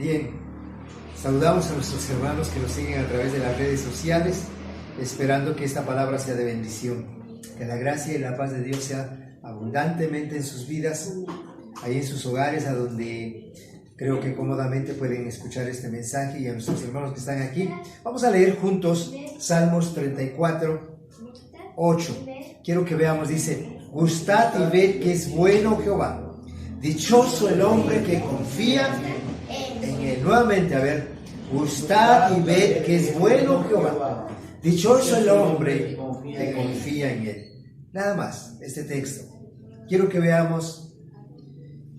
Bien, saludamos a nuestros hermanos que nos siguen a través de las redes sociales, esperando que esta palabra sea de bendición. Que la gracia y la paz de Dios sea abundantemente en sus vidas, ahí en sus hogares, a donde creo que cómodamente pueden escuchar este mensaje, y a nuestros hermanos que están aquí. Vamos a leer juntos Salmos 34, 8. Quiero que veamos, dice: gustad y ved que es bueno Jehová. Dichoso el hombre que confía en él. Nuevamente, a ver, gustad y ved que es bueno Jehová. Dichoso el hombre que confía en él. Nada más, este texto. Quiero que veamos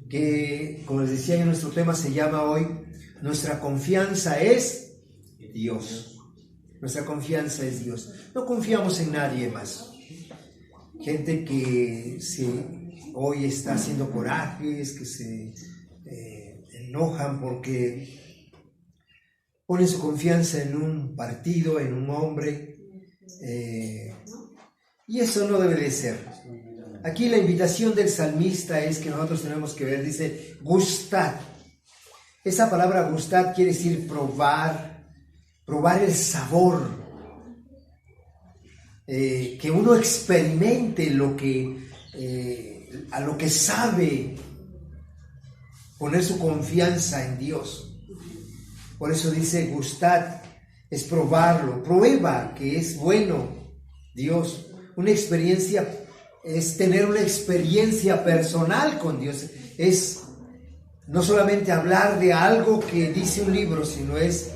que, como les decía, nuestro tema se llama hoy, nuestra confianza es Dios. Nuestra confianza es Dios. No confiamos en nadie más. Gente que hoy está haciendo corajes, que se enojan porque ponen su confianza en un partido, en un hombre, y eso no debe de ser. Aquí la invitación del salmista es que nosotros tenemos que ver, dice, gustad. Esa palabra gustad quiere decir probar el sabor, que uno experimente a lo que sabe, poner su confianza en Dios. Por eso dice gustad, es probarlo, prueba que es bueno Dios. Una experiencia es tener una experiencia personal con Dios, es no solamente hablar de algo que dice un libro, sino es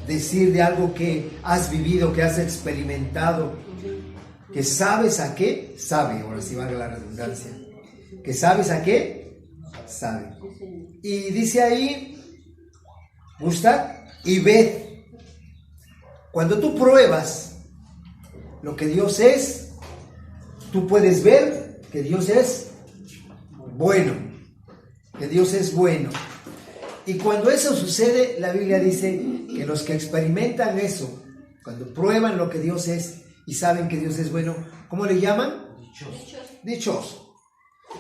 decir de algo que has vivido, que has experimentado, que sabes a qué sabe. Ahora sí valga la redundancia, que sabes a qué sabe. Y dice ahí, gustad y ved. Cuando tú pruebas lo que Dios es, tú puedes ver que Dios es bueno, que Dios es bueno. Y cuando eso sucede, la Biblia dice que los que experimentan eso, cuando prueban lo que Dios es y saben que Dios es bueno, ¿cómo le llaman? Dichoso.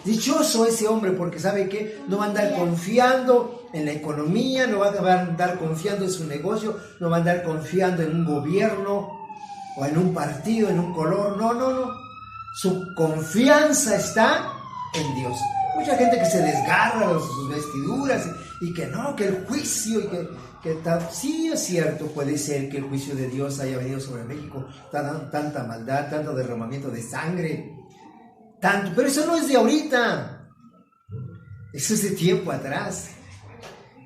Dichoso ese hombre, porque sabe que no va a andar confiando en la economía, no va a andar confiando en su negocio, no va a andar confiando en un gobierno o en un partido, en un color. No. Su confianza está en Dios. Mucha gente que se desgarra sus vestiduras y que no, que el juicio y que tal. Sí, es cierto, puede ser que el juicio de Dios haya venido sobre México, tanta maldad, tanto derramamiento de sangre, tanto, pero eso no es de ahorita, eso es de tiempo atrás.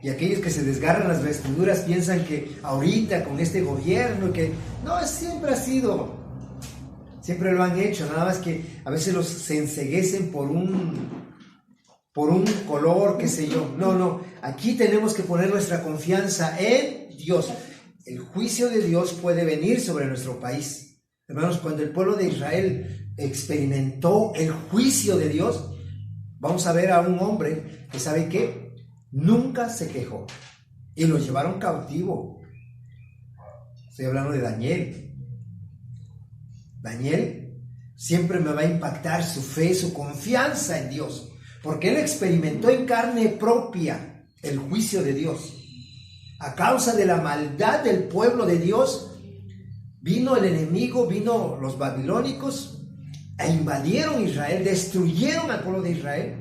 Y aquellos que se desgarran las vestiduras piensan que ahorita con este gobierno, que no, siempre ha sido, siempre lo han hecho, nada más que a veces se enceguecen por un color, qué sé yo. No, aquí tenemos que poner nuestra confianza en Dios. El juicio de Dios puede venir sobre nuestro país. Hermanos, cuando el pueblo de Israel experimentó el juicio de Dios, vamos a ver a un hombre que sabe que nunca se quejó y lo llevaron cautivo. Estoy hablando de Daniel. Daniel siempre me va a impactar su fe, su confianza en Dios, porque él experimentó en carne propia el juicio de Dios. A causa de la maldad del pueblo de Dios, vino el enemigo, vino los babilónicos e invadieron Israel, destruyeron al pueblo de Israel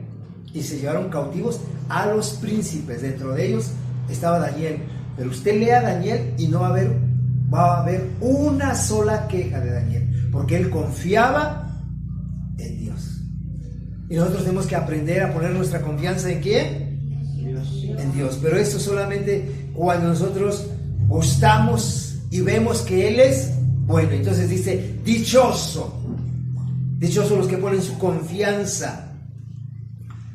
y se llevaron cautivos a los príncipes. Dentro de ellos estaba Daniel. Pero usted lea Daniel y no va a haber una sola queja de Daniel, porque él confiaba en Dios. Y nosotros tenemos que aprender a poner nuestra confianza ¿en quién? Dios. En Dios. Pero esto solamente cuando nosotros gustamos y vemos que Él es bueno. Entonces dice, dichosos los que ponen su confianza.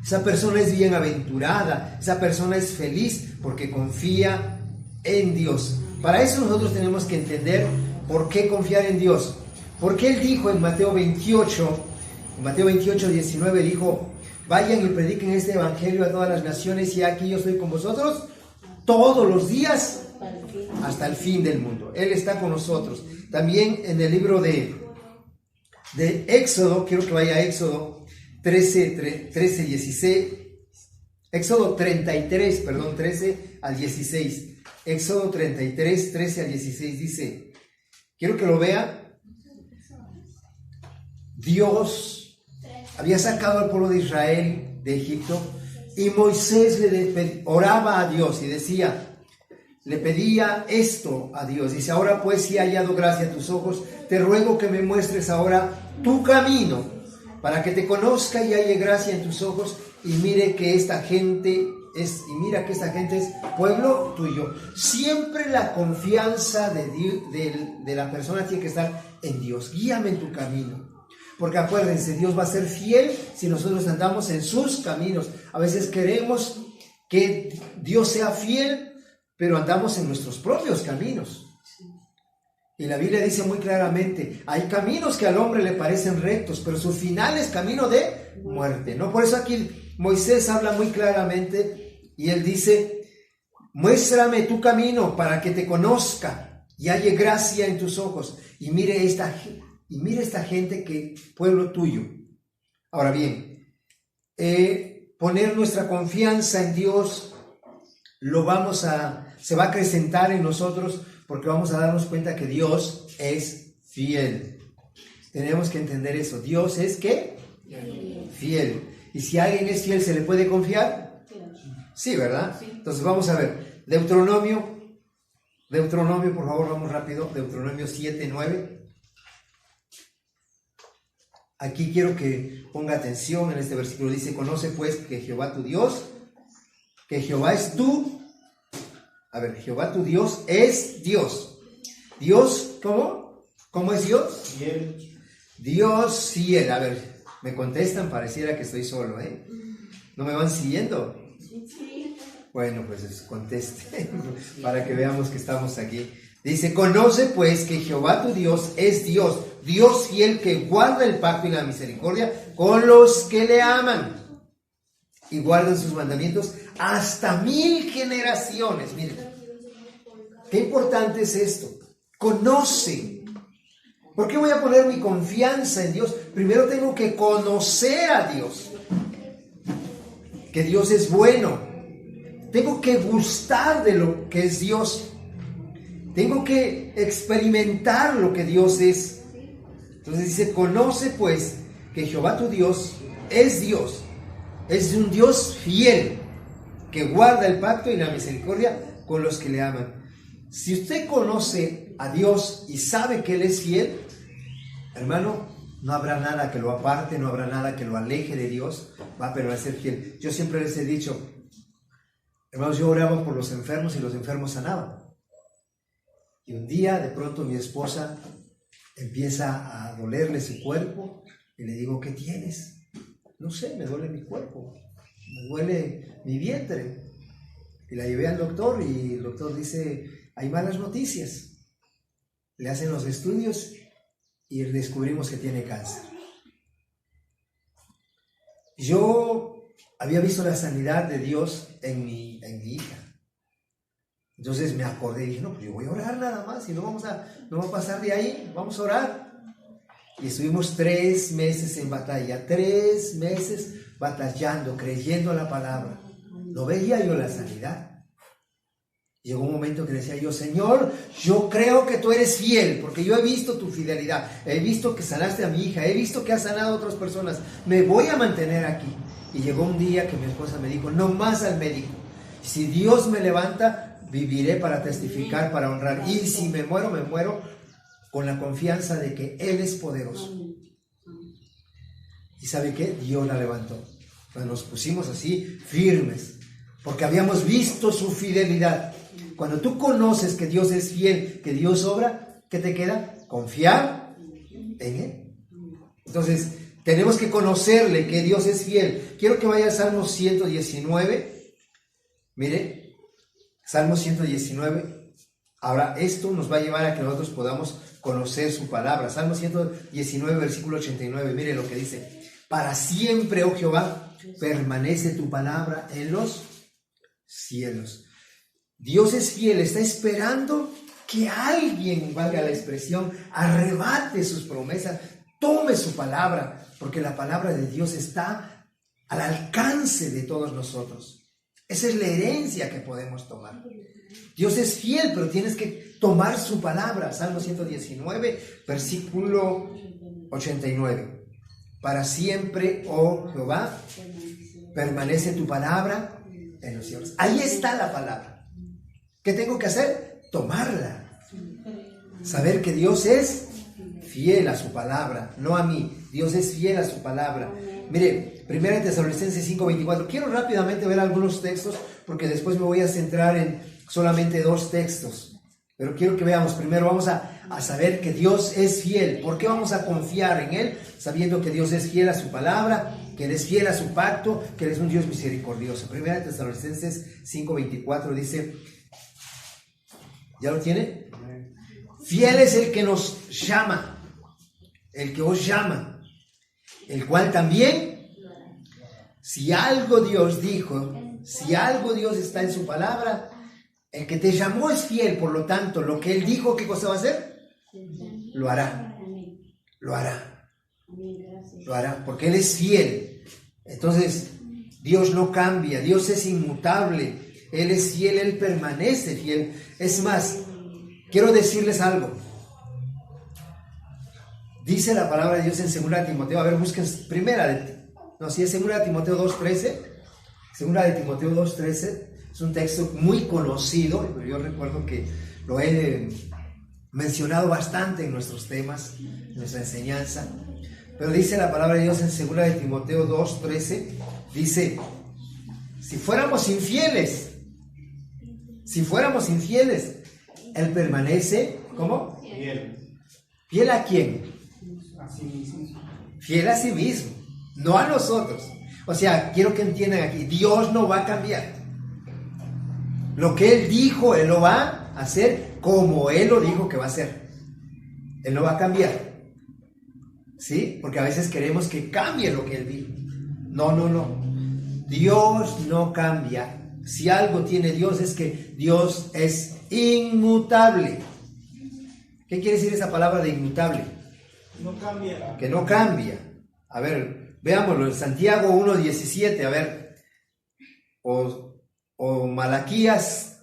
Esa persona es bienaventurada, esa persona es feliz porque confía en Dios. Para eso nosotros tenemos que entender por qué confiar en Dios. Porque Él dijo en Mateo 28, 19 dijo, vayan y prediquen este evangelio a todas las naciones, y aquí yo estoy con vosotros todos los días hasta el fin del mundo. Él está con nosotros. También en el libro de Éxodo, quiero que vaya a Éxodo 13, 16, Éxodo 33, perdón, 13 al 16. Éxodo 33, 13 al 16 dice, quiero que lo vea. Dios había sacado al pueblo de Israel de Egipto y Moisés oraba a Dios y decía, le pedía esto a Dios. Dice, ahora pues si he hallado gracia a tus ojos, te ruego que me muestres ahora tu camino, para que te conozca y halle gracia en tus ojos, y mire que esta gente es pueblo tuyo. Siempre la confianza de la persona tiene que estar en Dios. Guíame en tu camino. Porque acuérdense, Dios va a ser fiel si nosotros andamos en sus caminos. A veces queremos que Dios sea fiel, pero andamos en nuestros propios caminos. Y la Biblia dice muy claramente, hay caminos que al hombre le parecen rectos, pero su final es camino de muerte, ¿no? Por eso aquí Moisés habla muy claramente y él dice, muéstrame tu camino para que te conozca y halle gracia en tus ojos. Y mire esta gente que pueblo tuyo. Ahora bien, poner nuestra confianza en Dios se va a acrecentar en nosotros porque vamos a darnos cuenta que Dios es fiel. Tenemos que entender eso. Dios es ¿qué? Fiel. Y si alguien es fiel, ¿se le puede confiar? Sí, ¿verdad? Entonces vamos a ver. Deuteronomio, por favor, vamos rápido. Deuteronomio 7, 9. Aquí quiero que ponga atención en este versículo. Dice, conoce pues que Jehová tu Dios, que Jehová es tú. A ver, Jehová tu Dios es Dios. Dios, ¿cómo? ¿Cómo es Dios? Fiel. Dios fiel. A ver, me contestan, pareciera que estoy solo, ¿eh? ¿No me van siguiendo? Sí. Bueno, pues conteste para que veamos que estamos aquí. Dice, conoce pues que Jehová tu Dios es Dios, Dios fiel que guarda el pacto y la misericordia con los que le aman y guardan sus mandamientos hasta 1000 generaciones. Miren, qué importante es esto. Conoce. ¿Por qué voy a poner mi confianza en Dios? Primero tengo que conocer a Dios. Que Dios es bueno. Tengo que gustar de lo que es Dios. Tengo que experimentar lo que Dios es. Entonces dice, conoce pues que Jehová tu Dios es Dios. Es un Dios fiel que guarda el pacto y la misericordia con los que le aman. Si usted conoce a Dios y sabe que Él es fiel, hermano, no habrá nada que lo aparte, no habrá nada que lo aleje de Dios, va a permanecer fiel. Yo siempre les he dicho, hermanos, yo oraba por los enfermos y los enfermos sanaban. Y un día de pronto mi esposa empieza a dolerle su cuerpo y le digo, ¿qué tienes? No sé, me duele mi cuerpo, me duele mi vientre. Y la llevé al doctor y el doctor dice, hay malas noticias. Le hacen los estudios y descubrimos que tiene cáncer. Yo había visto la sanidad de Dios en mi hija. Entonces me acordé y dije, no, pues yo voy a orar nada más y no va a pasar de ahí, vamos a orar. Y estuvimos 3 meses en batalla, 3 meses batallando, creyendo la palabra. No veía yo la sanidad. Llegó un momento que decía yo, Señor, yo creo que tú eres fiel, porque yo he visto tu fidelidad, he visto que sanaste a mi hija, he visto que has sanado a otras personas, me voy a mantener aquí. Y llegó un día que mi esposa me dijo, no más al médico, si Dios me levanta, viviré para testificar, para honrar, y si me muero con la confianza de que Él es poderoso. ¿Y sabe qué? Dios la levantó. Pues nos pusimos así firmes, porque habíamos visto su fidelidad. Cuando tú conoces que Dios es fiel, que Dios obra, ¿qué te queda? Confiar en Él. Entonces, tenemos que conocerle que Dios es fiel. Quiero que vaya al Salmo 119. Mire, Salmo 119. Ahora, esto nos va a llevar a que nosotros podamos conocer su palabra. Salmo 119, versículo 89. Mire lo que dice. Para siempre, oh Jehová, permanece tu palabra en los cielos. Dios es fiel, está esperando que alguien, valga la expresión, arrebate sus promesas, tome su palabra, porque la palabra de Dios está al alcance de todos nosotros. Esa es la herencia que podemos tomar. Dios es fiel, pero tienes que tomar su palabra. Salmo 119, versículo 89. Para siempre, oh Jehová, permanece tu palabra en los cielos. Ahí está la palabra. ¿Qué tengo que hacer? Tomarla. Saber que Dios es fiel a su palabra, no a mí. Dios es fiel a su palabra. Mire, 1 Tesalonicenses 5:24. Quiero rápidamente ver algunos textos porque después me voy a centrar en solamente 2 textos. Pero quiero que veamos, primero vamos a saber que Dios es fiel. ¿Por qué vamos a confiar en Él? Sabiendo que Dios es fiel a su palabra, que Él es fiel a su pacto, que Él es un Dios misericordioso. 1 Tesalonicenses 5:24 dice, ¿ya lo tiene? Fiel es el que nos llama, el que os llama, el cual también, si algo Dios dijo, si algo Dios está en su palabra, el que te llamó es fiel, por lo tanto, lo que Él dijo, ¿qué cosa va a hacer? Lo hará, lo hará, lo hará, porque Él es fiel. Entonces, Dios no cambia, Dios es inmutable, Él es fiel, Él permanece fiel. Es más, quiero decirles algo. Dice la palabra de Dios en 2 Timoteo, a ver, busquen es 2 Timoteo 2:13. 2 Timoteo 2:13 es un texto muy conocido, pero yo recuerdo que lo he mencionado bastante en nuestros temas, en nuestra enseñanza. Pero dice la palabra de Dios en 2 Timoteo 2:13, dice, si fuéramos infieles, Él permanece, ¿cómo? Fiel. ¿Fiel a quién? A sí mismo. Fiel a sí mismo, no a nosotros. O sea, quiero que entiendan aquí, Dios no va a cambiar. Lo que Él dijo, Él lo va a hacer como Él lo dijo que va a hacer. Él no va a cambiar. ¿Sí? Porque a veces queremos que cambie lo que Él dijo. No. Dios no cambia. Si algo tiene Dios es que Dios es inmutable. ¿Qué quiere decir esa palabra de inmutable? No cambia. Que no cambia. A ver, veámoslo en Santiago 1:17, a ver. O Malaquías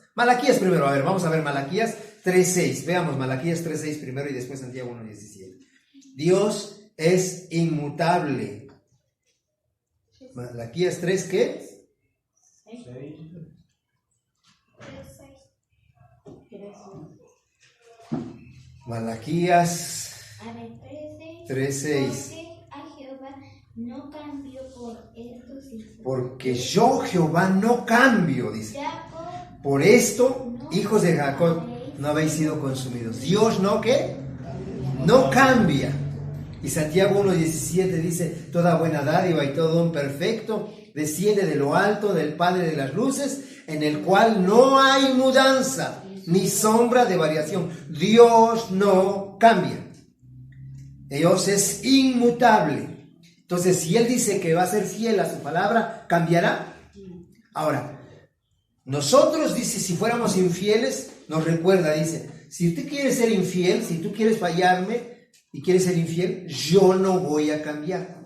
primero, a ver, vamos a ver Malaquías 3:6. Veamos Malaquías 3:6 primero y después Santiago 1:17. Dios es inmutable. Malaquías 3, ¿qué? 6. Malaquías 3:6. No cambio por esto, Porque yo Jehová no cambio, dice. Por esto, hijos de Jacob, no habéis sido consumidos. Dios no, ¿qué? No cambia. Y Santiago 1:17 dice, toda buena dádiva y todo don perfecto desciende de lo alto del Padre de las luces, en el cual no hay mudanza ni sombra de variación. Dios no cambia. Dios es inmutable. Entonces, si Él dice que va a ser fiel a su palabra, ¿cambiará? Ahora, nosotros, dice, si fuéramos infieles, nos recuerda, dice, si usted quiere ser infiel, si tú quieres fallarme y quieres ser infiel, yo no voy a cambiar.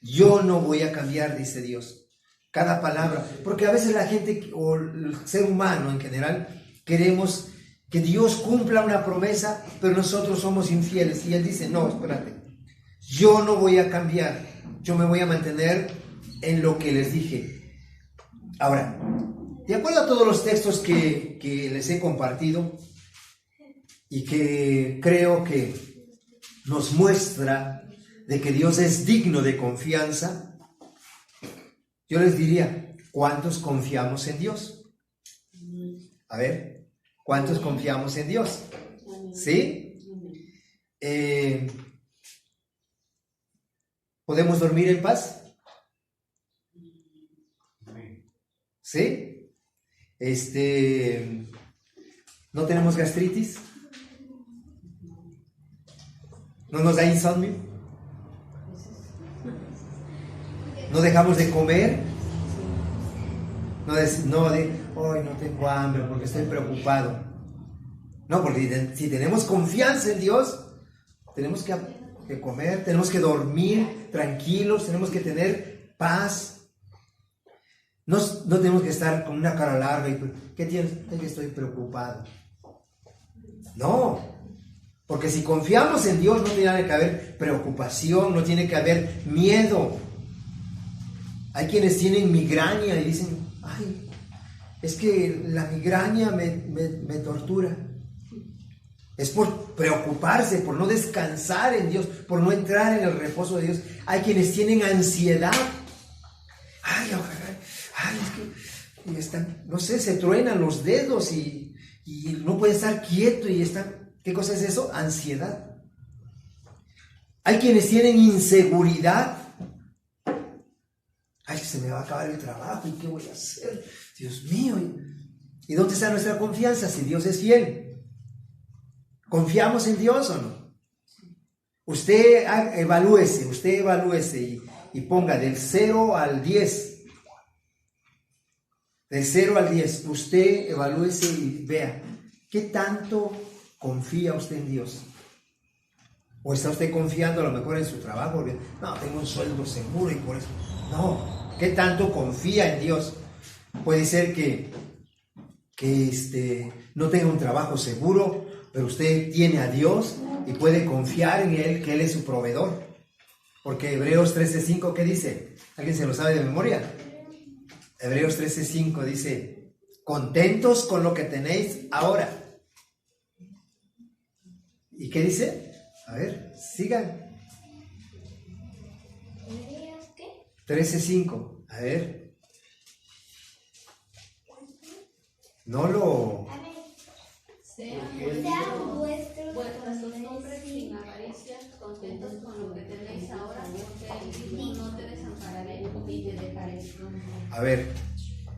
Yo no voy a cambiar, dice Dios. Cada palabra. Porque a veces la gente, o el ser humano en general, queremos que Dios cumpla una promesa, pero nosotros somos infieles. Y Él dice, no, espérate. Yo no voy a cambiar, yo me voy a mantener en lo que les dije. Ahora, de acuerdo a todos los textos que les he compartido y que creo que nos muestra de que Dios es digno de confianza, yo les diría, ¿cuántos confiamos en Dios? A ver, ¿cuántos confiamos en Dios? ¿Sí? ¿Podemos dormir en paz? ¿Sí? ¿No tenemos gastritis? ¿No nos da insomnio? ¿No dejamos de comer? Hoy no tengo hambre porque estoy preocupado. No, porque si tenemos confianza en Dios, tenemos que comer, tenemos que dormir tranquilos, tenemos que tener paz. No tenemos que estar con una cara larga y ¿qué tienes? Es que estoy preocupado. No, porque si confiamos en Dios no tiene que haber preocupación, no tiene que haber miedo. Hay quienes tienen migraña y dicen, ay, es que la migraña me tortura. Es por preocuparse, por no descansar en Dios, por no entrar en el reposo de Dios. Hay quienes tienen ansiedad. Ay, es que están, no sé, se truenan los dedos y no puede estar quieto y están. ¿Qué cosa es eso? Ansiedad. Hay quienes tienen inseguridad. Ay, se me va a acabar el trabajo y ¿qué voy a hacer? Dios mío. ¿Y dónde está nuestra confianza si Dios es fiel? ¿Confiamos en Dios o no? Usted evalúese y ponga del 0 al 10. Del 0 al 10, usted evalúese y vea qué tanto confía usted en Dios. ¿O está usted confiando a lo mejor en su trabajo? No, tengo un sueldo seguro y por eso. No, ¿qué tanto confía en Dios? Puede ser que no tenga un trabajo seguro, pero usted tiene a Dios y puede confiar en Él, que Él es su proveedor. Porque Hebreos 13:5, ¿qué dice? ¿Alguien se lo sabe de memoria? Hebreos 13:5 dice, contentos con lo que tenéis ahora. ¿Y qué dice? A ver, sigan. ¿Hebreos qué? 13:5, a ver. No lo... A ver, Sean vuestras vuestras costumbres sin avaricia, contentos con lo que tenéis ahora, porque no te desampararé ni te dejaré. A ver,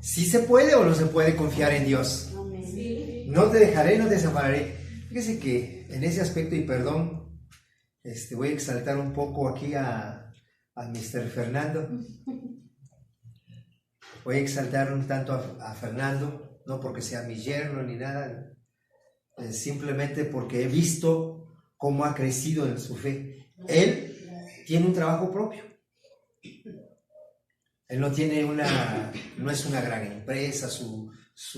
¿sí se puede o no se puede confiar en Dios? Amén. No te dejaré, no te desampararé. Fíjese que en ese aspecto, y perdón, voy a exaltar un poco aquí a Mr. Fernando. Voy a exaltar un tanto a Fernando, no porque sea mi yerno ni nada, simplemente porque he visto cómo ha crecido en su fe. Él tiene un trabajo propio. Él no es una gran empresa,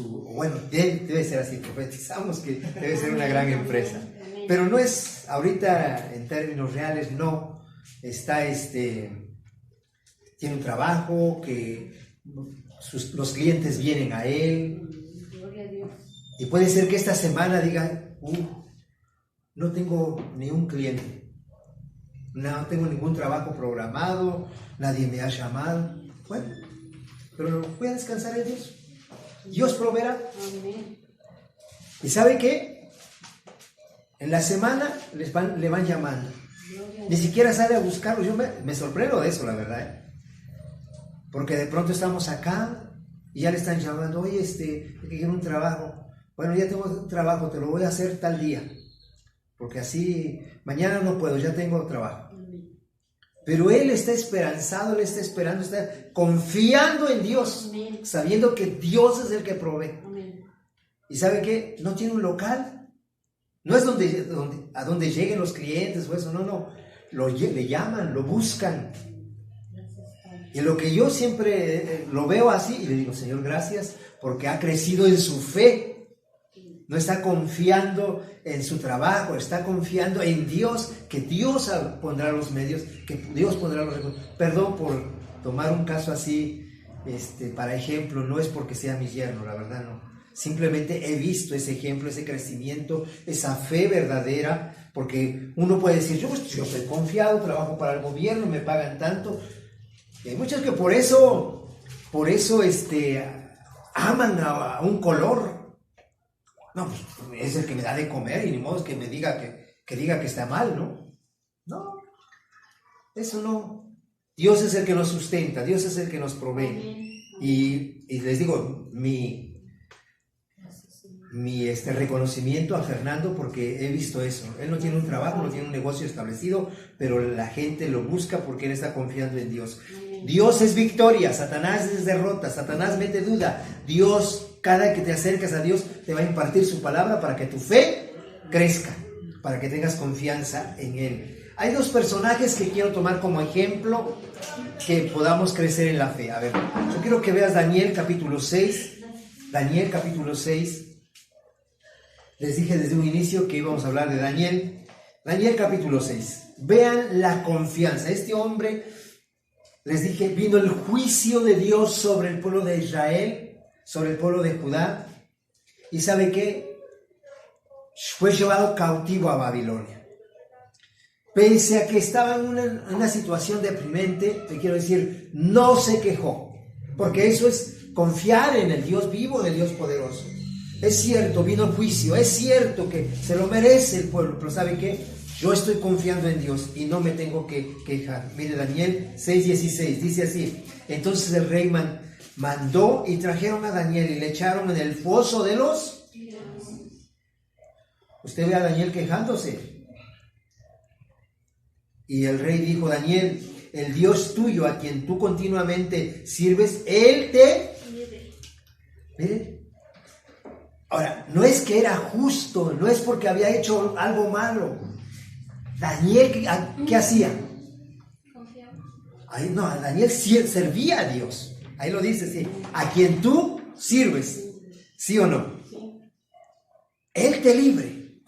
bueno, debe ser así, profetizamos que debe ser una gran empresa, pero no es, ahorita en términos reales, no, tiene un trabajo que los clientes vienen a él, y puede ser que esta semana diga, no tengo ni un cliente, no tengo ningún trabajo programado, nadie me ha llamado. Bueno, pero voy a descansar en Dios. Dios proveerá. ¿Y sabe qué? En la semana le van llamando. Ni siquiera sale a buscarlo. Yo me sorprendo de eso, la verdad. Porque de pronto estamos acá y ya le están llamando. Oye, que quiero un trabajo. Bueno, ya tengo un trabajo, te lo voy a hacer tal día. Porque así, mañana no puedo, ya tengo trabajo. Pero él está esperanzado, él está esperando, está confiando en Dios, sabiendo que Dios es el que provee. ¿Y sabe qué? No tiene un local. No es a donde lleguen los clientes o eso, no. Le llaman, lo buscan. Y lo que yo siempre lo veo así y le digo, Señor, gracias, porque ha crecido en su fe. No está confiando en su trabajo, está confiando en Dios, que Dios pondrá los medios, que Dios pondrá los recursos. Perdón por tomar un caso así, para ejemplo, no es porque sea mi yerno, la verdad no. Simplemente he visto ese ejemplo, ese crecimiento, esa fe verdadera, porque uno puede decir, yo estoy confiado, trabajo para el gobierno, me pagan tanto. Y hay muchos que por eso aman a un color. No, pues es el que me da de comer y ni modo que me diga que diga que está mal, ¿no? No, eso no. Dios es el que nos sustenta, Dios es el que nos provee. Y les digo, mi reconocimiento a Fernando, porque he visto eso. Él no tiene un trabajo, no tiene un negocio establecido, pero la gente lo busca porque él está confiando en Dios. Dios es victoria, Satanás es derrota, Satanás mete duda. Dios, cada que te acercas a Dios, te va a impartir su palabra para que tu fe crezca, para que tengas confianza en Él. hay dos personajes que quiero tomar como ejemplo que podamos crecer en la fe. A ver, yo quiero que veas Daniel capítulo 6. Daniel capítulo 6. Les dije desde un inicio que íbamos a hablar de Daniel. Daniel capítulo 6. Vean la confianza. Este hombre, les dije, vino el juicio de Dios sobre el pueblo de Israel, sobre el pueblo de Judá. ¿Y sabe qué? Fue llevado cautivo a Babilonia. Pese a que estaba en una situación deprimente, te quiero decir, no se quejó. Porque eso es confiar en el Dios vivo, del Dios poderoso. Es cierto, vino el juicio, es cierto que se lo merece el pueblo, pero ¿sabe qué? Yo estoy confiando en Dios y no me tengo que quejar. Mire, Daniel 6:16, dice así: entonces el rey mandó y trajeron a Daniel y le echaron en el foso de los... Usted ve a Daniel quejándose. Y el rey dijo: Daniel, el Dios tuyo a quien tú continuamente sirves, Él te... Mire. Ahora, no es que era justo, no es porque había hecho algo malo. Daniel, ¿qué hacía? Ahí, no, Daniel servía a Dios. Ahí lo dice, sí. A quien tú sirves, ¿sí o no? Él te libre.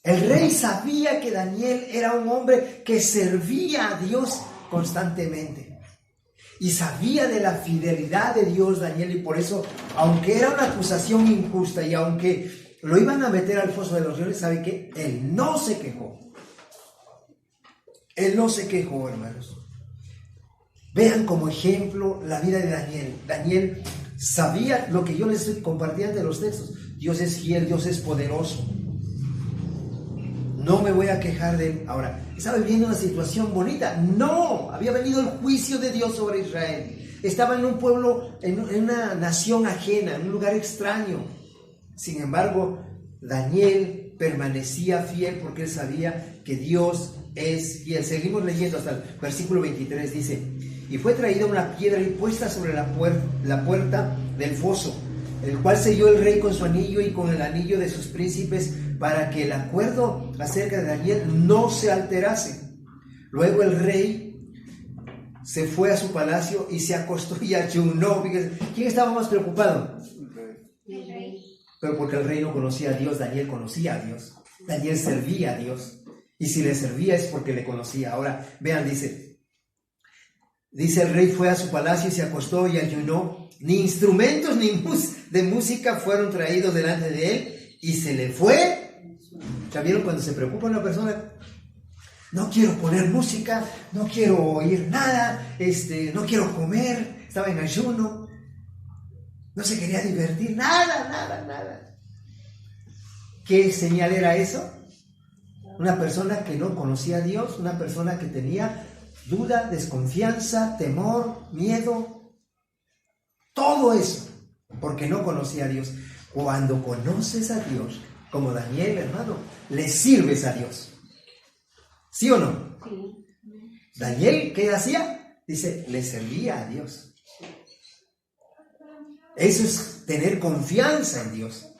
El rey sabía que Daniel era un hombre que servía a Dios constantemente. Y sabía de la fidelidad de Dios, Daniel, y por eso, aunque era una acusación injusta y aunque lo iban a meter al foso de los leones, ¿sabe qué? Él no se quejó. Él no se quejó, hermanos. Vean como ejemplo la vida de Daniel. Daniel sabía lo que yo les estoy compartiendo de los textos. Dios es fiel, Dios es poderoso. No me voy a quejar de él. Ahora, ¿estaba viviendo una situación bonita? No, había venido el juicio de Dios sobre Israel. Estaba en un pueblo, en una nación ajena, en un lugar extraño. Sin embargo, Daniel permanecía fiel porque él sabía que Dios es fiel. Seguimos leyendo hasta el versículo 23, dice: y fue traída una piedra y puesta sobre la puerta del foso, el cual selló el rey con su anillo y con el anillo de sus príncipes, para que el acuerdo acerca de Daniel no se alterase. Luego el rey se fue a su palacio y se acostó y ayunó. ¿Quién estaba más preocupado? El rey. Pero porque el rey no conocía a Dios, Daniel conocía a Dios. Daniel servía a Dios. Y si le servía es porque le conocía. Ahora, vean, dice el rey fue a su palacio y se acostó y ayunó. Ni instrumentos ni de música fueron traídos delante de él y se le fue. ¿Ya vieron cuando se preocupa una persona? No quiero poner música, no quiero oír nada, no quiero comer, estaba en ayuno, no se quería divertir, nada. ¿Qué señal era eso? Una persona que no conocía a Dios, una persona que tenía duda, desconfianza, temor, miedo, todo eso, porque no conocía a Dios. Cuando conoces a Dios, como Daniel, hermano, le sirves a Dios. ¿Sí o no? Sí. Daniel, ¿qué hacía? Dice, le servía a Dios. Eso es tener confianza en Dios.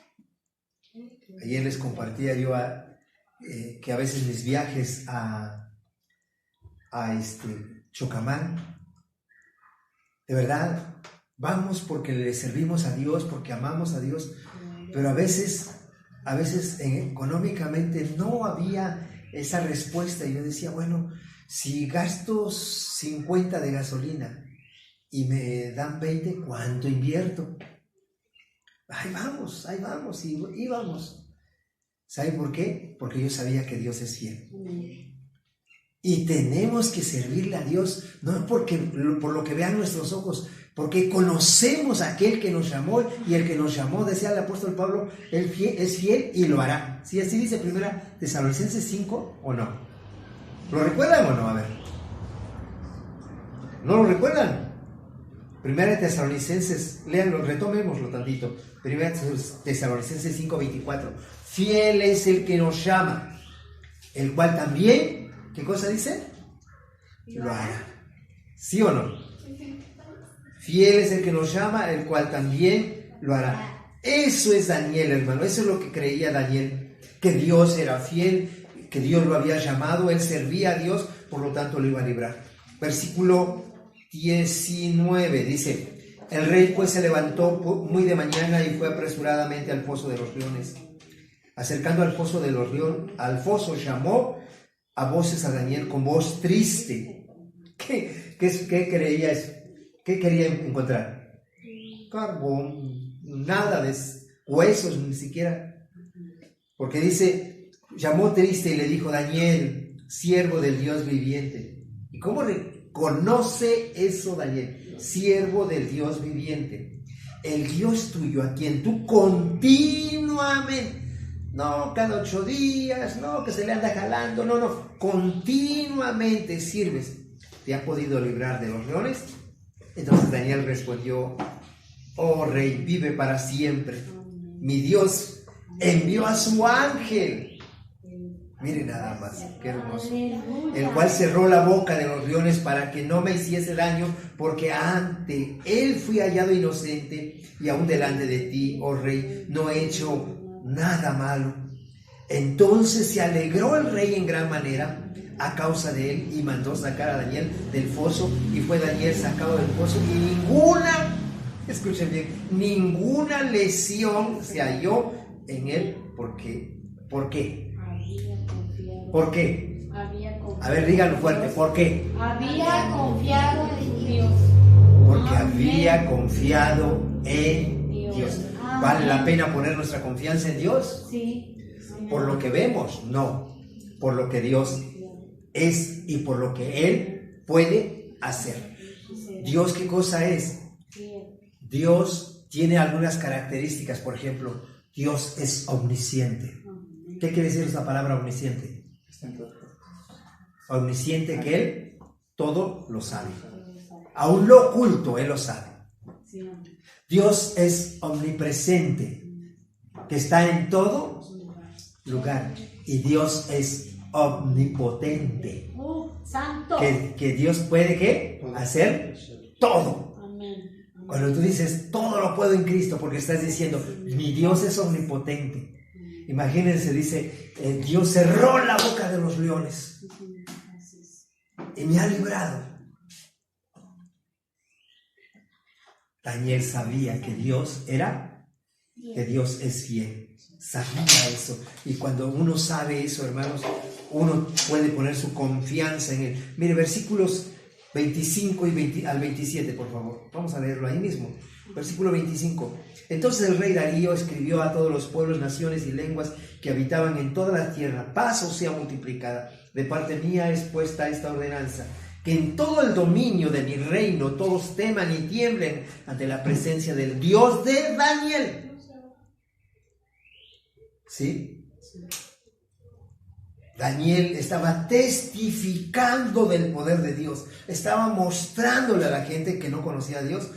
Ayer les compartía yo que a veces mis viajes a Chocamán, de verdad, vamos porque le servimos a Dios, porque amamos a Dios, pero a veces económicamente no había esa respuesta. Y yo decía, bueno, si gasto 50 de gasolina y me dan 20, ¿cuánto invierto? Ahí vamos, y íbamos. ¿Sabe por qué? Porque yo sabía que Dios es fiel. Y tenemos que servirle a Dios, no por lo que vean nuestros ojos, porque conocemos a aquel que nos llamó, y el que nos llamó, decía el apóstol Pablo, él es fiel y lo hará. ¿Sí? Así dice 1 Tesalonicenses 5, ¿o no? ¿Lo recuerdan o no? A ver. ¿No lo recuerdan? 1 Tesalonicenses, léanlo, retomémoslo tantito. 1 Tesalonicenses 5, 24. Fiel es el que nos llama, el cual también, ¿qué cosa dice? Lo hará. ¿Sí o no? Fiel es el que nos llama, el cual también lo hará. Eso es Daniel, hermano. Eso es lo que creía Daniel, que Dios era fiel. que Dios lo había llamado, él servía a Dios, por lo tanto lo iba a librar. Versículo 19 dice: el rey pues se levantó muy de mañana y fue apresuradamente al foso de los leones. Acercando al foso de los leones, al foso llamó a voces a Daniel con voz triste. ¿Qué quería encontrar? Carbón, nada de huesos ni siquiera. Porque dice, llamó triste y le dijo: Daniel, siervo del Dios viviente. ¿Y cómo reconoce eso Daniel? Siervo del Dios viviente. El Dios tuyo, a quien tú continuamente, no cada 8 días, no que se le anda jalando, no, continuamente sirves, ¿te ha podido librar de los leones? Entonces Daniel respondió: oh rey, vive para siempre. Mi Dios envió a su ángel. Mire nada más, qué hermoso. El cual cerró la boca de los leones para que no me hiciese daño, porque ante él fui hallado inocente, y aún delante de ti, oh rey, no he hecho nada malo. Entonces se alegró el rey en gran manera a causa de él, y mandó sacar a Daniel del foso, y fue Daniel sacado del foso, y escuchen bien, ninguna lesión se halló en él. ¿Por qué? ¿Por qué? A ver, díganlo fuerte, ¿por qué? Había confiado en Dios. Porque había confiado en Dios. ¿Vale la pena poner nuestra confianza en Dios? Sí. ¿Por lo que vemos? No. Por lo que Dios es y por lo que Él puede hacer. ¿Dios qué cosa es? Dios tiene algunas características. Por ejemplo, Dios es omnisciente. ¿Qué quiere decir esa palabra omnisciente? Omnisciente, que Él todo lo sabe. Aún lo oculto Él lo sabe. Dios es omnipresente, que está en todo lugar. Y Dios es omnipotente, Santo. que Dios puede ¿qué? Hacer todo. Cuando tú dices todo lo puedo en Cristo, porque estás diciendo mi Dios es omnipotente. Imagínense, dice, Dios cerró la boca de los leones y me ha librado. Daniel sabía que Dios es fiel. Sabía eso. Y cuando uno sabe eso, hermanos, uno puede poner su confianza en Él. Mire, versículos 25 al 27, por favor. Vamos a leerlo ahí mismo. Versículo 25. Entonces el rey Darío escribió a todos los pueblos, naciones y lenguas que habitaban en toda la tierra: paz os sea multiplicada. De parte mía es puesta esta ordenanza, que en todo el dominio de mi reino todos teman y tiemblen ante la presencia del Dios de Daniel. ¿Sí? Daniel estaba testificando del poder de Dios, estaba mostrándole a la gente que no conocía a Dios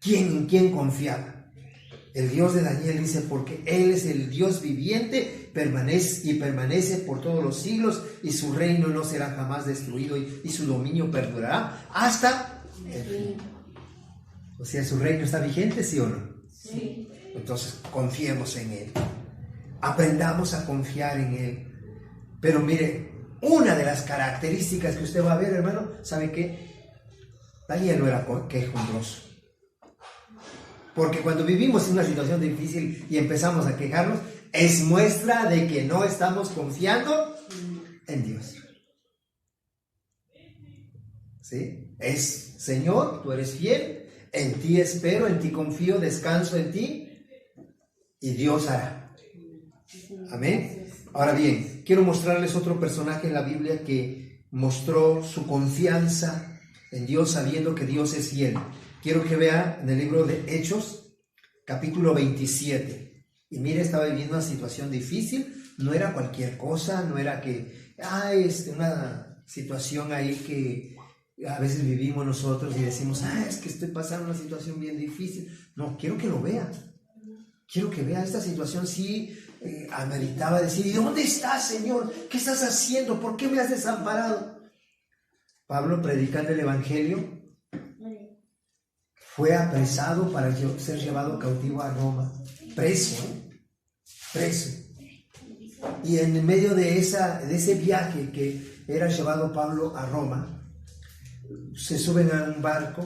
en quién confiaba. El Dios de Daniel dice: porque Él es el Dios viviente, permanece por todos los siglos, y su reino no será jamás destruido, y su dominio perdurará hasta el fin. O sea, su reino está vigente, ¿sí o no? Sí. Entonces, confiemos en Él. Aprendamos a confiar en Él. Pero mire, una de las características que usted va a ver, hermano, ¿sabe qué? Daniel no era quejumbroso. Porque cuando vivimos en una situación difícil y empezamos a quejarnos, es muestra de que no estamos confiando en Dios. ¿Sí? Es: Señor, tú eres fiel, en ti espero, en ti confío, descanso en ti, y Dios hará. Amén. Ahora bien, quiero mostrarles otro personaje en la Biblia que mostró su confianza en Dios sabiendo que Dios es fiel. Quiero que vea en el libro de Hechos, capítulo 27. Y mire, estaba viviendo una situación difícil, no era cualquier cosa, no era que, una situación ahí que a veces vivimos nosotros y decimos: es que estoy pasando una situación bien difícil. No, quiero que lo vea. Quiero que vea esta situación. Sí, ameritaba decir: ¿y dónde estás, Señor? ¿Qué estás haciendo? ¿Por qué me has desamparado? Pablo, predicando el Evangelio, fue apresado para ser llevado cautivo a Roma. Preso. Y en medio de ese viaje que era llevado Pablo a Roma, se suben a un barco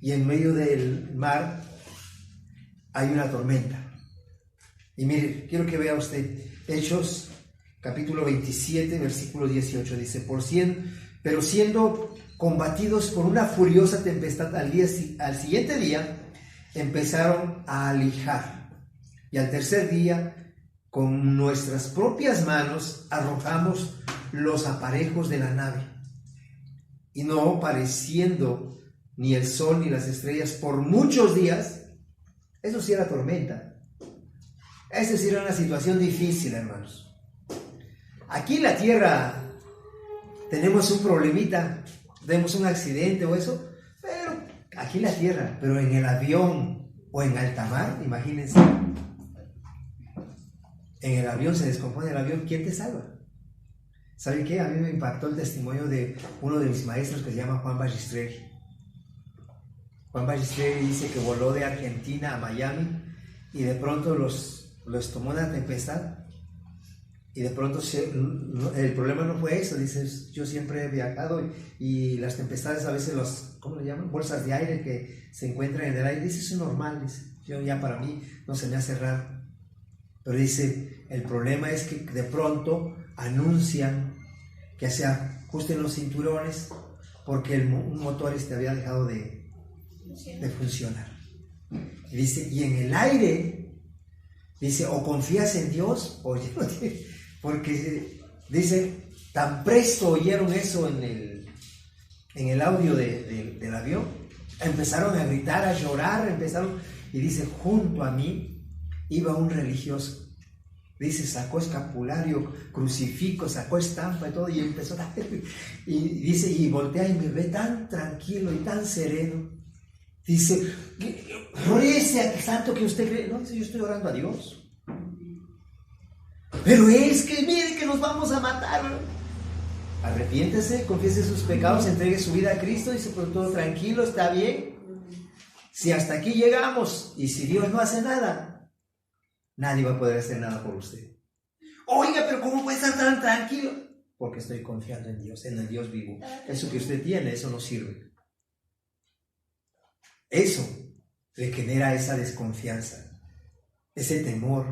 y en medio del mar hay una tormenta. Y mire, quiero que vea usted Hechos capítulo 27, versículo 18, dice, pero siendo combatidos por una furiosa tempestad al siguiente día, empezaron a alijar. Y al tercer día, con nuestras propias manos, arrojamos los aparejos de la nave. Y no pareciendo ni el sol ni las estrellas por muchos días, eso sí era tormenta. Eso sí era una situación difícil, hermanos. Aquí en la tierra tenemos un problemita, tenemos un accidente o eso, pero aquí en la tierra, pero en el avión o en alta mar, imagínense. En el avión se descompone el avión, ¿quién te salva? ¿Sabe qué? A mí me impactó el testimonio de uno de mis maestros que se llama Juan Ballestregui. Juan Ballestregui dice que voló de Argentina a Miami y de pronto los tomó una tempestad y de pronto el problema no fue eso. Dice, yo siempre he viajado y las tempestades a veces ¿cómo le llaman? Bolsas de aire que se encuentran en el aire. Dice, eso es normal. Dice, yo ya para mí no se me hace raro. Pero dice, el problema es que de pronto anuncian que se ajusten los cinturones porque un motor había dejado de funcionar. Y dice, y en el aire, dice, o confías en Dios o ya no tienes, porque dice, tan presto oyeron eso en el audio del avión, empezaron a gritar, a llorar, y dice, junto a mí iba un religioso. Dice, sacó escapulario, crucifijo, sacó estampa y todo, y empezó a... Y dice, y voltea y me ve tan tranquilo y tan sereno. Dice, rece tanto que usted cree. No, dice, yo estoy orando a Dios. Pero es que, mire, que nos vamos a matar. Arrepiéntese, confiese sus pecados, entregue su vida a Cristo, dice, pero todo tranquilo, está bien. Si hasta aquí llegamos, y si Dios no hace nada, nadie va a poder hacer nada por usted. Oiga, pero ¿cómo puede estar tan tranquilo? Porque estoy confiando en Dios, en el Dios vivo. Eso que usted tiene, eso no sirve. Eso le genera esa desconfianza, ese temor.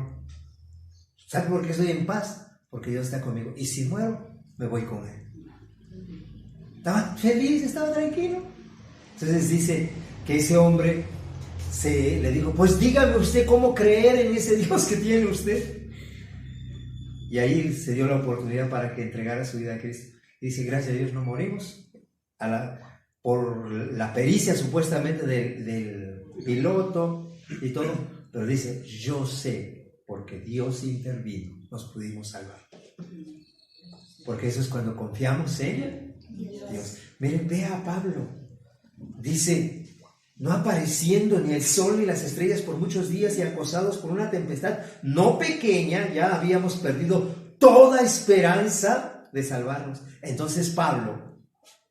¿Sabe por qué estoy en paz? Porque Dios está conmigo. Y si muero, me voy con Él. Estaba feliz, estaba tranquilo. Entonces dice que ese hombre le dijo, pues dígame usted cómo creer en ese Dios que tiene usted. Y ahí se dio la oportunidad para que entregara su vida a Cristo. Y dice, gracias a Dios no morimos por la pericia supuestamente del piloto y todo. Pero dice, yo sé, porque Dios intervino, nos pudimos salvar. Porque eso es cuando confiamos en Dios. Miren, vea a Pablo. Dice, no apareciendo ni el sol ni las estrellas por muchos días y acosados por una tempestad no pequeña, ya habíamos perdido toda esperanza de salvarnos. Entonces Pablo,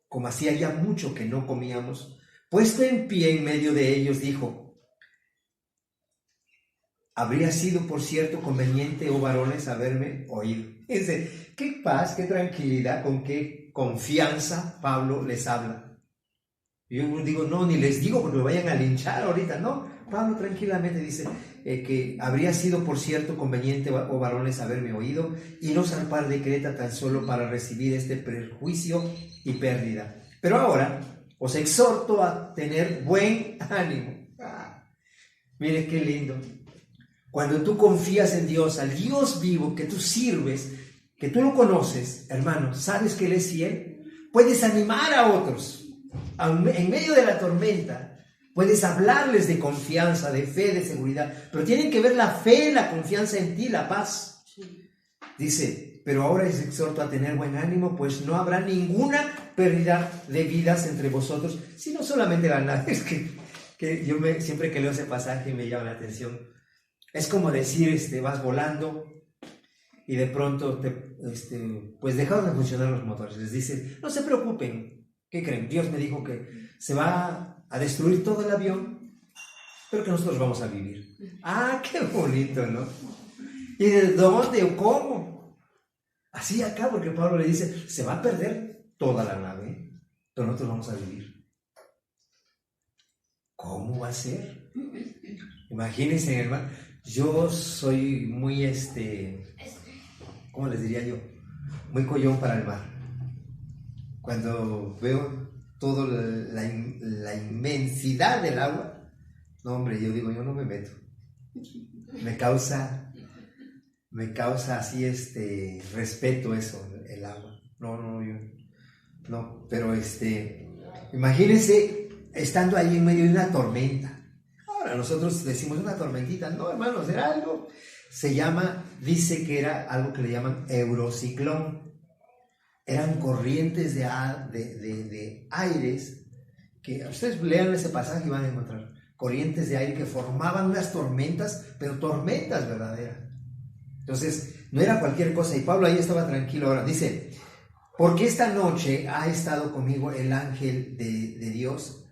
como hacía ya mucho que no comíamos, puesto en pie en medio de ellos, dijo, habría sido, por cierto, conveniente, oh varones, haberme oído. Dice, qué paz, qué tranquilidad, con qué confianza Pablo les habla. Yo digo, no, ni les digo porque me vayan a linchar ahorita, no. Pablo tranquilamente dice que habría sido, por cierto, conveniente, oh varones, haberme oído y no zarpar de Creta tan solo para recibir este perjuicio y pérdida. Pero ahora os exhorto a tener buen ánimo. Mire qué lindo. Cuando tú confías en Dios, al Dios vivo que tú sirves, que tú lo conoces, hermano, sabes que Él es fiel, puedes animar a otros. En medio de la tormenta, puedes hablarles de confianza, de fe, de seguridad, pero tienen que ver la fe, la confianza en ti, la paz. Dice, pero ahora les exhorto a tener buen ánimo, pues no habrá ninguna pérdida de vidas entre vosotros, sino solamente ganar. Es que yo siempre que leo ese pasaje me llama la atención. Es como decir, vas volando y de pronto pues dejaron de funcionar los motores. Les dice, no se preocupen. ¿Qué creen? Dios me dijo que se va a destruir todo el avión, pero que nosotros vamos a vivir. ¡Ah, qué bonito!, ¿no? ¿Y de dónde o cómo? Así acá, porque Pablo le dice, se va a perder toda la nave, pero nosotros vamos a vivir. ¿Cómo va a ser? Imagínense, hermano, yo soy muy, ¿cómo les diría yo? Muy collón para el mar. Cuando veo toda la inmensidad del agua, no, hombre, yo digo, yo no me meto. Me causa así respeto eso, el agua. No, yo no, pero imagínense estando ahí en medio de una tormenta. Ahora nosotros decimos una tormentita, no, hermanos, era algo, dice que era algo que le llaman eurociclón. Eran corrientes de aires que ustedes lean ese pasaje y van a encontrar corrientes de aire que formaban unas tormentas, pero tormentas verdaderas. Entonces, no era cualquier cosa, y Pablo ahí estaba tranquilo. Ahora dice, porque esta noche ha estado conmigo el ángel de Dios,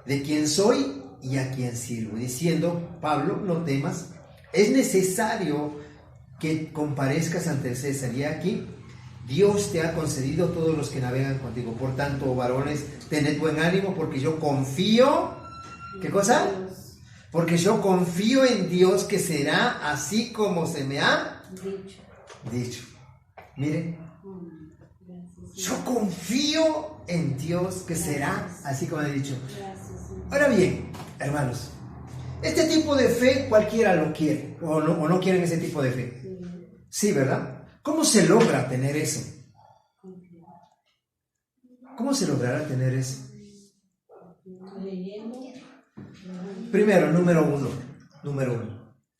de quien soy y a quien sirvo, diciendo, Pablo, no temas, es necesario que comparezcas ante el César, y aquí Dios te ha concedido todos los que navegan contigo. Por tanto, varones, tened buen ánimo, porque yo confío, ¿qué cosa? Porque yo confío en Dios, que será así como se me ha dicho. Miren, yo confío en Dios, que será así como he dicho. Ahora bien, hermanos, este tipo de fe cualquiera lo quiere, o no quieren ese tipo de fe. Sí, ¿verdad? ¿Cómo se logra tener eso? ¿Cómo se logrará tener eso? Primero, número uno.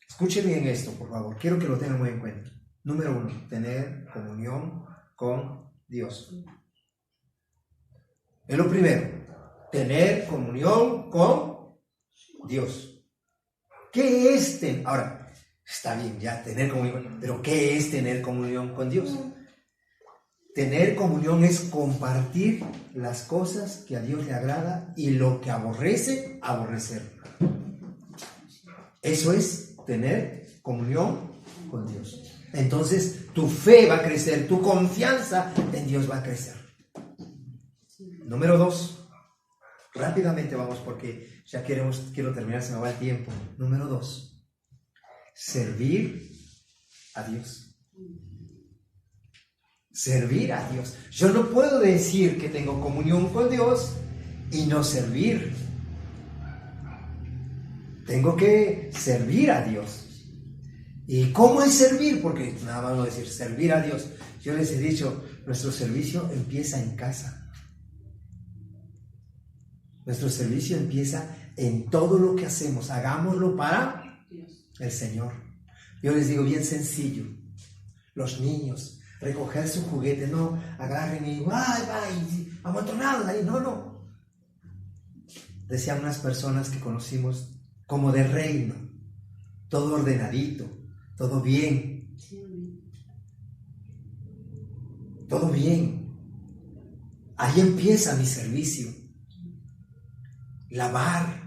Escuchen bien esto, por favor. Quiero que lo tengan muy en cuenta. Número uno, tener comunión con Dios. Es lo primero. Tener comunión con Dios. ¿Qué es tener? Ahora, está bien ya tener comunión, pero ¿qué es tener comunión con Dios? Tener comunión es compartir las cosas que a Dios le agrada y lo que aborrece, aborrecer. Eso es tener comunión con Dios. Entonces tu fe va a crecer, tu confianza en Dios va a crecer. Número 2. Rápidamente vamos porque ya quiero terminar, se me va el tiempo. Número 2. Servir a Dios. Servir a Dios. Yo no puedo decir que tengo comunión con Dios y no servir. Tengo que servir a Dios. ¿Y cómo es servir? Porque nada más no decir servir a Dios. Yo les he dicho, nuestro servicio empieza en casa. Nuestro servicio empieza en todo lo que hacemos. Hagámoslo para el Señor. Yo les digo bien sencillo. Los niños, recoger su juguete, no agarren y amontonados ahí, no. Decían unas personas que conocimos como de reino, todo ordenadito, todo bien. Todo bien. Ahí empieza mi servicio. Lavar.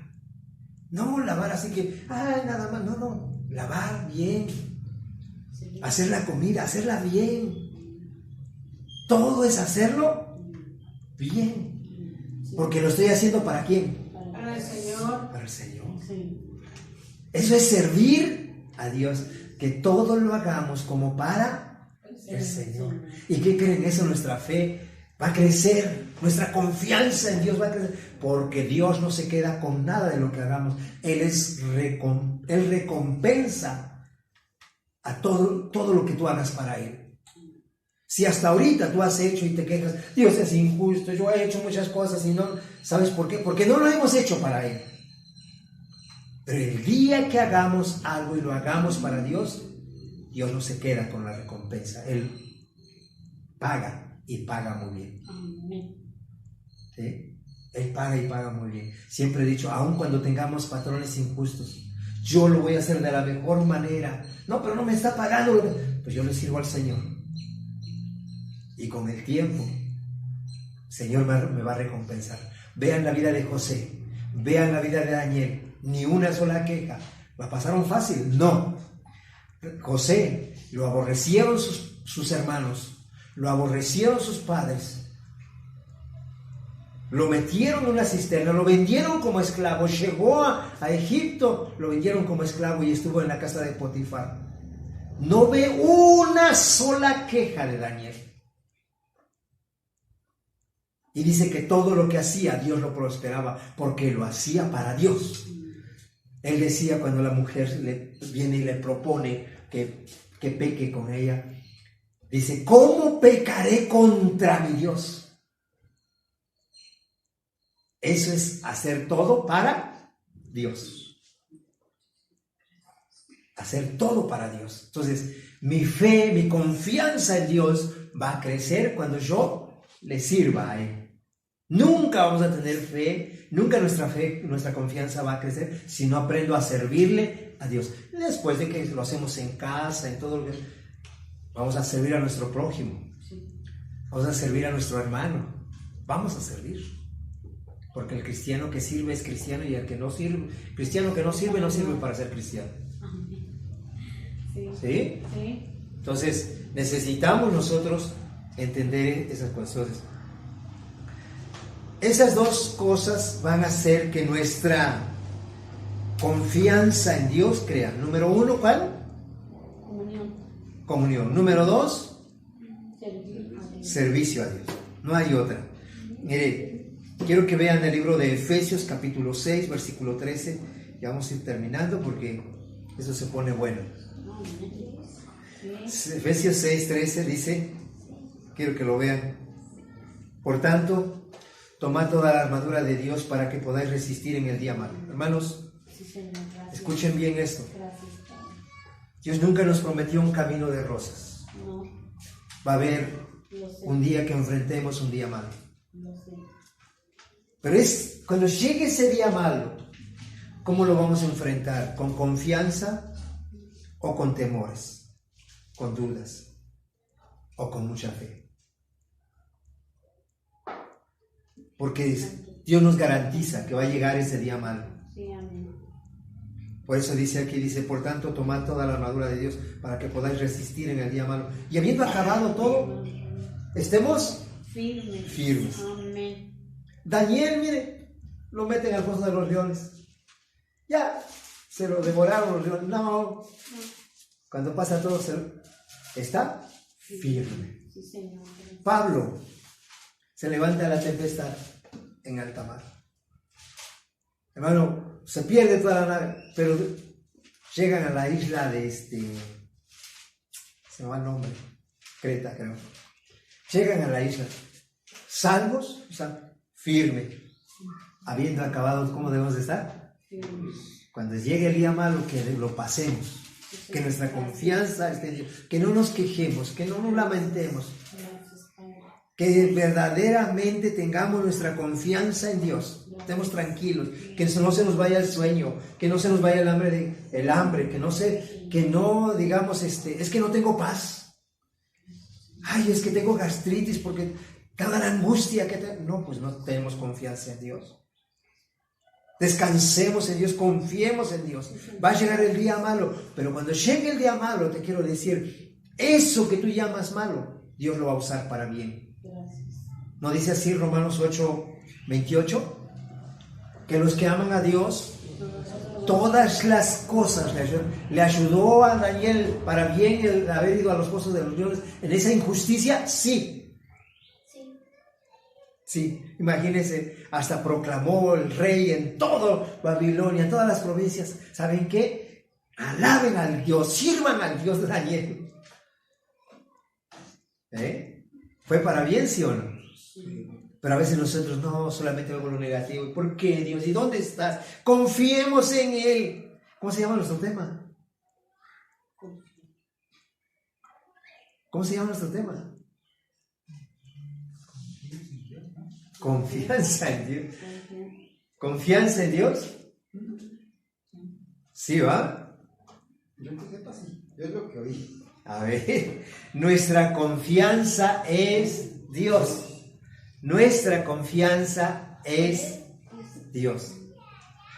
No lavar así que, nada más, no. Lavar bien. Hacer la comida, hacerla bien. Todo es hacerlo bien. Porque lo estoy haciendo ¿para quién? Para el Señor. Para el Señor. Sí. Eso es servir a Dios. Que todo lo hagamos como para el Señor. ¿Y qué creen? Eso, nuestra fe va a crecer. Nuestra confianza en Dios va a crecer. Porque Dios no se queda con nada de lo que hagamos. Él recompensa a todo lo que tú hagas para Él. Si hasta ahorita tú has hecho y te quejas, Dios es injusto, yo he hecho muchas cosas y no, ¿sabes por qué? Porque no lo hemos hecho para Él. Pero el día que hagamos algo y lo hagamos para Dios, Dios no se queda con la recompensa. Él paga y paga muy bien. ¿Sí? Él paga y paga muy bien. Siempre he dicho, aun cuando tengamos patrones injustos, yo lo voy a hacer de la mejor manera. No, pero no me está pagando. Pues yo le sirvo al Señor. Y con el tiempo, el Señor me va a recompensar. Vean la vida de José. Vean la vida de Daniel. Ni una sola queja. ¿La pasaron fácil? No. José, lo aborrecieron sus hermanos, lo aborrecieron sus padres, lo metieron en una cisterna, lo vendieron como esclavo, llegó a Egipto, lo vendieron como esclavo y estuvo en la casa de Potifar. No ve una sola queja de Daniel. Y dice que todo lo que hacía, Dios lo prosperaba, porque lo hacía para Dios. Él decía cuando la mujer viene y le propone que peque con ella, dice, ¿cómo pecaré contra mi Dios? Eso es hacer todo para Dios. Hacer todo para Dios. Entonces, mi fe, mi confianza en Dios va a crecer cuando yo le sirva a Él. Nunca vamos a tener fe, nunca nuestra confianza va a crecer si no aprendo a servirle a Dios. Después de que lo hacemos en casa, en todo lo que... Vamos a servir a nuestro prójimo. Vamos a servir a nuestro hermano. Vamos a servir. Porque el cristiano que sirve es cristiano y el que no sirve, cristiano que no sirve para ser cristiano. ¿Sí? Entonces, necesitamos nosotros entender esas cuestiones. Esas dos cosas van a hacer que nuestra confianza en Dios crea. Número 1, ¿cuál? Comunión. Número 2, servicio a Dios. No hay otra. Mire, quiero que vean el libro de Efesios capítulo 6, versículo 13. Ya vamos a ir terminando porque eso se pone bueno. Efesios 6, 13 dice, quiero que lo vean. Por tanto, tomad toda la armadura de Dios para que podáis resistir en el día malo. Hermanos, escuchen bien esto. Dios nunca nos prometió un camino de rosas. Va a haber un día que enfrentemos un día malo. Pero es cuando llegue ese día malo, ¿cómo lo vamos a enfrentar? ¿Con confianza o con temores? ¿Con dudas o con mucha fe? Porque Dios nos garantiza que va a llegar ese día malo. Sí, amén. Por eso dice aquí, dice, por tanto, tomad toda la armadura de Dios para que podáis resistir en el día malo. Y habiendo acabado todo, estemos firmes. Amén. Daniel, mire, lo meten al foso de los leones. Ya, se lo devoraron los leones. No. Cuando pasa todo, está firme. Sí, Señor. Pablo se levanta la tempestad en alta mar. Hermano, se pierde toda la nave, pero llegan a la isla de se me va el nombre, Creta, creo. Llegan a la isla, salvos, o sea, firme, habiendo acabado, ¿cómo debemos de estar? Cuando llegue el día malo, que lo pasemos, que nuestra confianza esté en Dios, que no nos quejemos, que no nos lamentemos, que verdaderamente tengamos nuestra confianza en Dios, estemos tranquilos, que no se nos vaya el sueño, que no se nos vaya el hambre, que no digamos, es que no tengo paz, ay, es que tengo gastritis porque cada la angustia que no, pues no tenemos confianza en Dios. Descansemos en Dios, confiemos en Dios. Va a llegar el día malo, pero cuando llegue el día malo, te quiero decir, eso que tú llamas malo, Dios lo va a usar para bien. ¿No dice así Romanos 8:28? Que los que aman a Dios, todas las cosas le ayudó a Daniel para bien el haber ido a los pozos de los leones en esa injusticia, sí. Sí, imagínense, hasta proclamó el rey en todo Babilonia, en todas las provincias. ¿Saben qué? Alaben al Dios, sirvan al Dios de Daniel. ¿Fue para bien, sí o no? Sí. Pero a veces nosotros no, solamente vemos lo negativo. ¿Por qué, Dios? ¿Y dónde estás? Confiemos en Él. ¿Cómo se llama nuestro tema? ¿Cómo se llama nuestro tema? Confianza en Dios. ¿Confianza en Dios? ¿Sí va? Yo que sepa, sí. Yo es lo que oí. A ver, nuestra confianza es Dios. Nuestra confianza es Dios.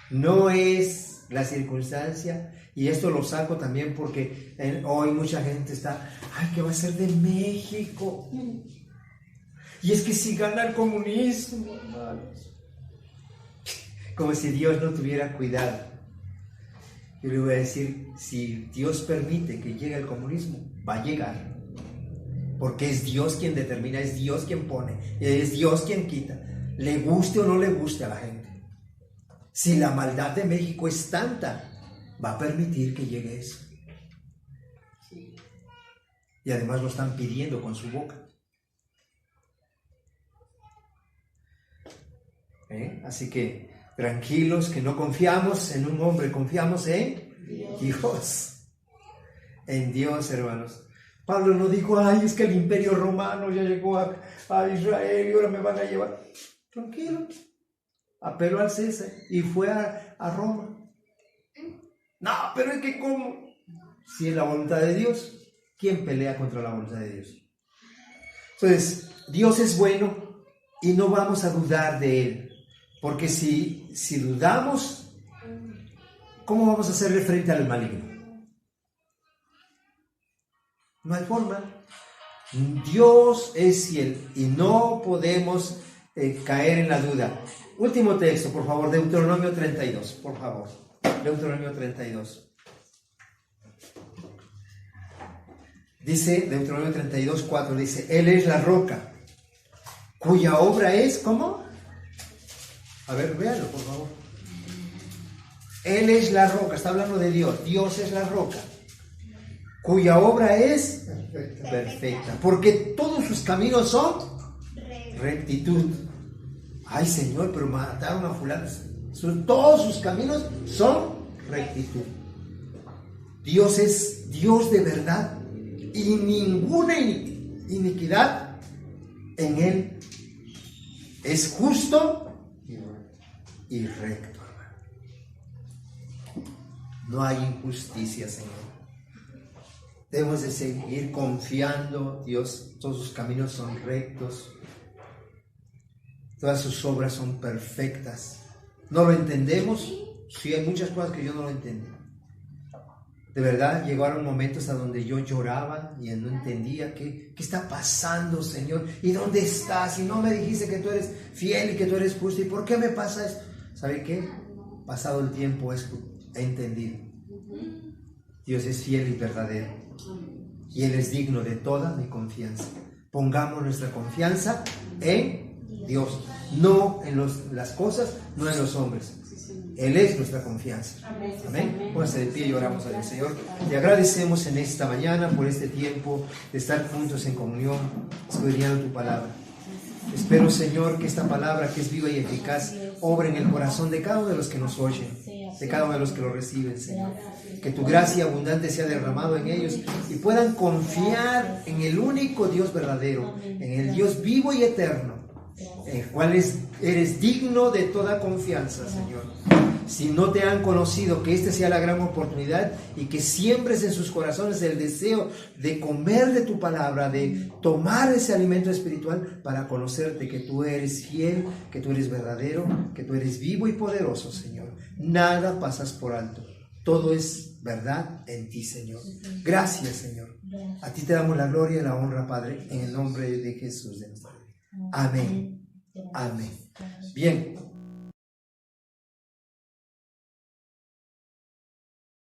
No es la circunstancia, y esto lo saco también porque hoy mucha gente está, ay, ¿qué va a ser de México? Y es que si gana el comunismo, hermanos, como si Dios no tuviera cuidado. Yo le voy a decir, si Dios permite que llegue el comunismo, va a llegar, porque es Dios quien determina, es Dios quien pone, es Dios quien quita, le guste o no le guste a la gente. Si la maldad de México es tanta, va a permitir que llegue eso. Y además lo están pidiendo con su boca. Así que tranquilos, que no confiamos en un hombre, confiamos en Dios. En Dios, hermanos. Pablo no dijo, ay, es que el imperio romano ya llegó a Israel y ahora me van a llevar. Tranquilo. Apeló al César y fue a Roma. No, pero es que ¿cómo? Si es la voluntad de Dios, ¿quién pelea contra la voluntad de Dios? Entonces, Dios es bueno y no vamos a dudar de Él. Porque si dudamos, ¿cómo vamos a hacerle frente al maligno? No hay forma. Dios es fiel y no podemos caer en la duda. Último texto, por favor, Deuteronomio 32, por favor. Deuteronomio 32. Dice, Deuteronomio 32, 4, dice, Él es la roca, cuya obra es, ¿cómo? A ver, véanlo, por favor. Él es la roca, está hablando de Dios. Dios es la roca, cuya obra es perfecta, porque todos sus caminos son rectitud. Ay, Señor, pero mataron a fulano. Todos sus caminos son rectitud. Dios es Dios de verdad y ninguna iniquidad en Él. Es justo y recto, hermano. No hay injusticia, Señor. Debemos de seguir confiando. Dios, todos sus caminos son rectos. Todas sus obras son perfectas. ¿No lo entendemos? Sí, hay muchas cosas que yo no lo entiendo. De verdad, llegaron momentos a donde yo lloraba y no entendía qué está pasando, Señor. ¿Y dónde estás? Y no me dijiste que tú eres fiel y que tú eres justo. ¿Y por qué me pasa esto? ¿Sabe qué? Pasado el tiempo he entendido. Dios es fiel y verdadero. Y Él es digno de toda mi confianza. Pongamos nuestra confianza en Dios, no en las cosas, no en los hombres. Él es nuestra confianza. Amén. Pónganse de pie y oramos a Dios. Señor, te agradecemos en esta mañana por este tiempo de estar juntos en comunión, escudriñando tu palabra. Espero, Señor, que esta palabra, que es viva y eficaz, obre en el corazón de cada uno de los que nos oyen, de cada uno de los que lo reciben, Señor. Que tu gracia abundante sea derramado en ellos y puedan confiar en el único Dios verdadero, en el Dios vivo y eterno, en el cual eres digno de toda confianza, Señor. Si no te han conocido, que esta sea la gran oportunidad y que siembres en sus corazones el deseo de comer de tu palabra, de tomar ese alimento espiritual para conocerte, que tú eres fiel, que tú eres verdadero, que tú eres vivo y poderoso, Señor. Nada pasas por alto. Todo es verdad en ti, Señor. Gracias, Señor. A ti te damos la gloria y la honra, Padre, en el nombre de Jesús de Nazaret. Amén. Amén. Bien.